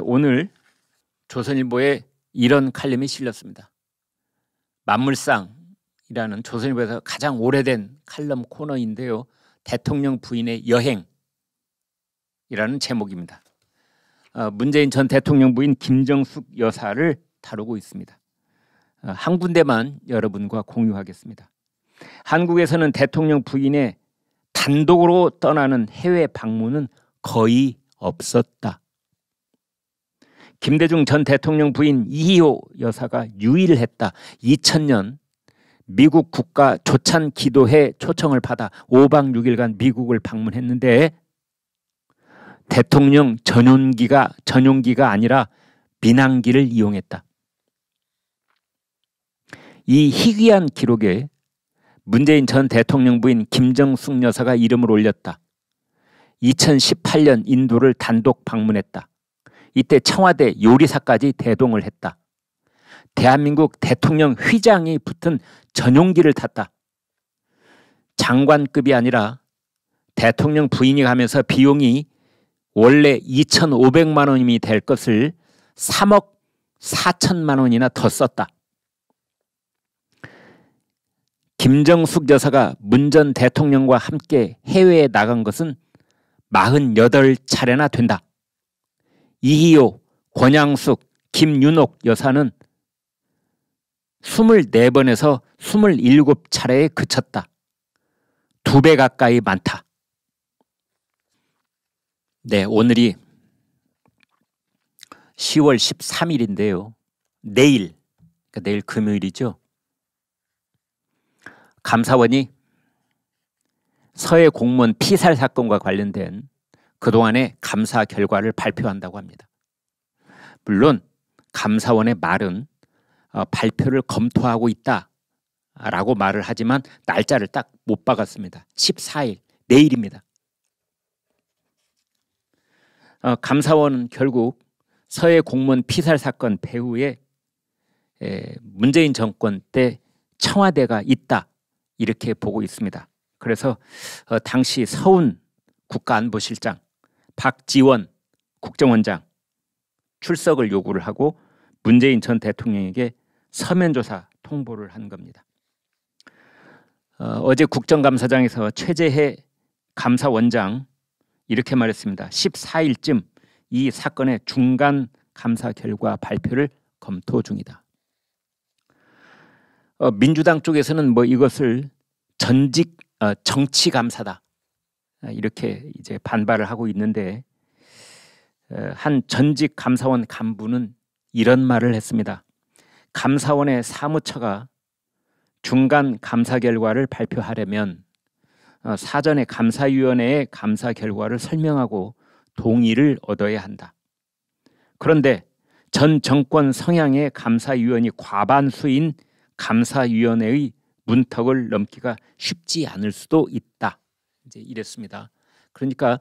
오늘 조선일보에 이런 칼럼이 실렸습니다. 만물상이라는 조선일보에서 가장 오래된 칼럼 코너인데요. 대통령 부인의 여행이라는 제목입니다. 문재인 전 대통령 부인 김정숙 여사를 다루고 있습니다. 한 군데만 여러분과 공유하겠습니다. 한국에서는 대통령 부인의 단독으로 떠나는 해외 방문은 거의 없었다. 김대중 전 대통령 부인 이희호 여사가 유일했다. 2000년 미국 국가 조찬 기도회 초청을 받아 5박 6일간 미국을 방문했는데 대통령 전용기가 아니라 민항기를 이용했다. 이 희귀한 기록에 문재인 전 대통령 부인 김정숙 여사가 이름을 올렸다. 2018년 인도를 단독 방문했다. 이때 청와대 요리사까지 대동을 했다. 대한민국 대통령 휘장이 붙은 전용기를 탔다. 장관급이 아니라 대통령 부인이 가면서 비용이 원래 2,500만 원이 될 것을 3억 4천만 원이나 더 썼다. 김정숙 여사가 문 전 대통령과 함께 해외에 나간 것은 48차례나 된다. 이희호, 권양숙, 김윤옥 여사는 24번에서 27차례에 그쳤다. 2배 가까이 많다. 네, 오늘이 10월 13일인데요. 내일, 그러니까 내일 금요일이죠. 감사원이 서해 공무원 피살 사건과 관련된 그동안의 감사 결과를 발표한다고 합니다. 물론 감사원의 말은 발표를 검토하고 있다라고 말을 하지만 날짜를 딱 못 박았습니다. 14일, 내일입니다. 감사원은 결국 서해 공무원 피살 사건 배후에 문재인 정권 때 청와대가 있다 이렇게 보고 있습니다. 그래서 당시 서훈 국가안보실장, 박지원 국정원장 출석을 요구를 하고 문재인 전 대통령에게 서면조사 통보를 한 겁니다. 어제 국정감사장에서 최재해 감사원장 이렇게 말했습니다. 14일쯤 이 사건의 중간 감사 결과 발표를 검토 중이다. 민주당 쪽에서는 이것을 전직 정치 감사다 이렇게 이제 반발을 하고 있는데 한 전직 감사원 간부는 이런 말을 했습니다. 감사원의 사무처가 중간 감사 결과를 발표하려면 사전에 감사위원회의 감사 결과를 설명하고 동의를 얻어야 한다. 그런데 전 정권 성향의 감사위원이 과반수인 감사위원회의 문턱을 넘기가 쉽지 않을 수도 있다. 이제 이랬습니다. 그러니까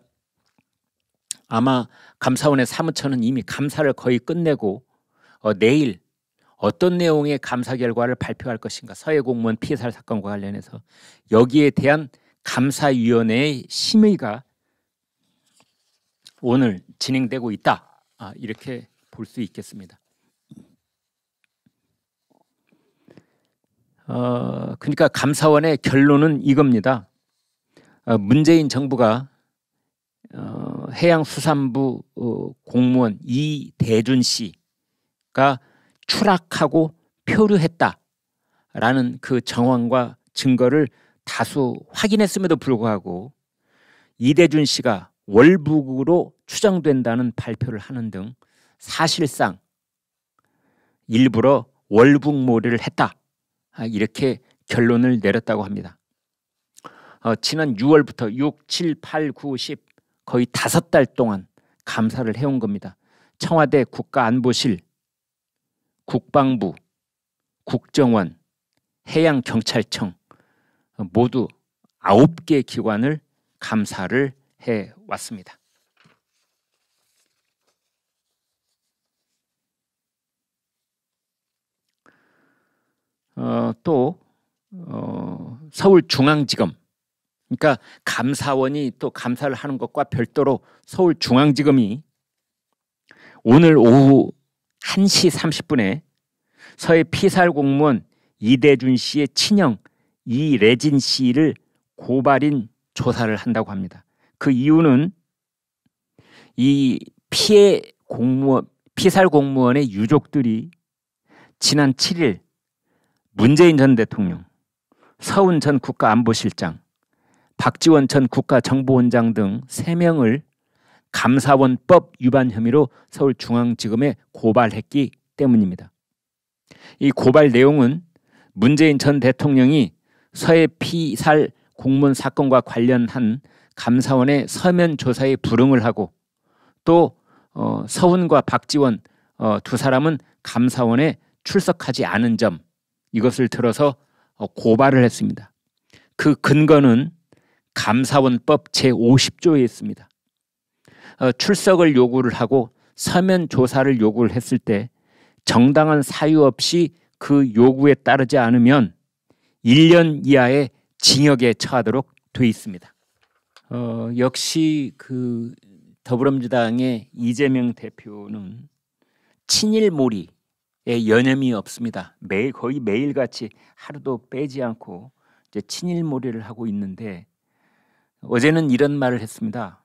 아마 감사원의 사무처는 이미 감사를 거의 끝내고 내일 어떤 내용의 감사 결과를 발표할 것인가, 서해 공무원 피살 사건과 관련해서 여기에 대한 감사위원회의 심의가 오늘 진행되고 있다. 이렇게 볼 수 있겠습니다. 그러니까 감사원의 결론은 이겁니다. 문재인 정부가 해양수산부 공무원 이대준 씨가 추락하고 표류했다라는 그 정황과 증거를 다수 확인했음에도 불구하고 이대준 씨가 월북으로 추정된다는 발표를 하는 등 사실상 일부러 월북몰이를 했다. 이렇게 결론을 내렸다고 합니다. 지난 6월부터 6, 7, 8, 9, 10 거의 5달 동안 감사를 해온 겁니다. 청와대 국가안보실, 국방부, 국정원, 해양경찰청 모두 9개 기관을 감사를 해왔습니다. 또 서울중앙지검, 그러니까 감사원이 또 감사를 하는 것과 별도로 서울중앙지검이 오늘 오후 1시 30분에 서해 피살 공무원 이대준 씨의 친형 이래진 씨를 고발인 조사를 한다고 합니다. 그 이유는 이 피살 공무원의 유족들이 지난 7일 문재인 전 대통령, 서훈 전 국가안보실장, 박지원 전 국가정보원장 등 3명을 감사원법 위반 혐의로 서울중앙지검에 고발했기 때문입니다. 이 고발 내용은 문재인 전 대통령이 서해 피살 공무원 사건과 관련한 감사원의 서면 조사에 불응을 하고 또 서훈과 박지원 두 사람은 감사원에 출석하지 않은 점, 이것을 들어서 고발을 했습니다. 그 근거는 감사원법 제50조에 있습니다. 출석을 요구를 하고 서면 조사를 요구를 했을 때 정당한 사유 없이 그 요구에 따르지 않으면 1년 이하의 징역에 처하도록 돼 있습니다. 역시 그 더불어민주당의 이재명 대표는 친일몰이에 여념이 없습니다. 거의 매일같이 하루도 빼지 않고 이제 친일몰이를 하고 있는데, 어제는 이런 말을 했습니다.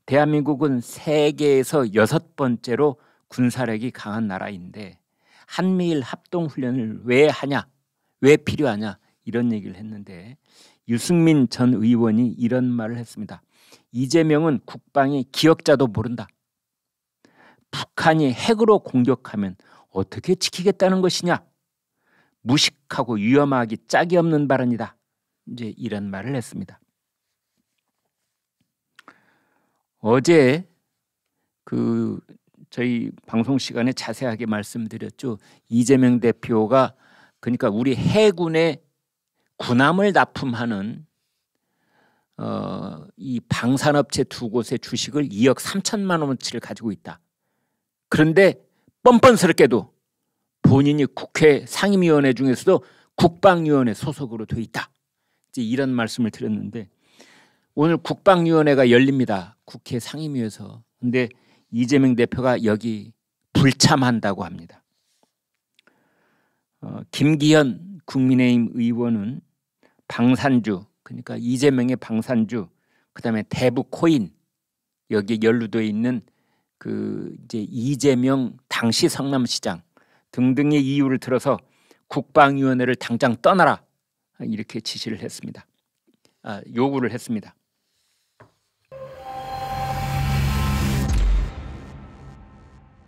대한민국은 세계에서 6번째로 군사력이 강한 나라인데 한미일 합동훈련을 왜 하냐, 왜 필요하냐, 이런 얘기를 했는데, 유승민 전 의원이 이런 말을 했습니다. 이재명은 국방의 기억자도 모른다. 북한이 핵으로 공격하면 어떻게 지키겠다는 것이냐. 무식하고 위험하기 짝이 없는 발언이다. 이제 이런 말을 했습니다. 어제 저희 방송 시간에 자세하게 말씀드렸죠. 이재명 대표가 그러니까 우리 해군의 군함을 납품하는 이 방산업체 2곳의 주식을 2억 3천만 원어치를 가지고 있다. 그런데 뻔뻔스럽게도 본인이 국회 상임위원회 중에서도 국방위원회 소속으로 돼 있다. 이제 이런 말씀을 드렸는데, 오늘 국방위원회가 열립니다. 국회 상임위에서. 근데 이재명 대표가 여기 불참한다고 합니다. 김기현 국민의힘 의원은 방산주, 그러니까 이재명의 방산주, 그다음에 대북 코인, 여기에 연루되어 있는 이제 이재명 당시 성남시장 등등의 이유를 들어서 국방위원회를 당장 떠나라, 이렇게 지시를 했습니다. 요구를 했습니다.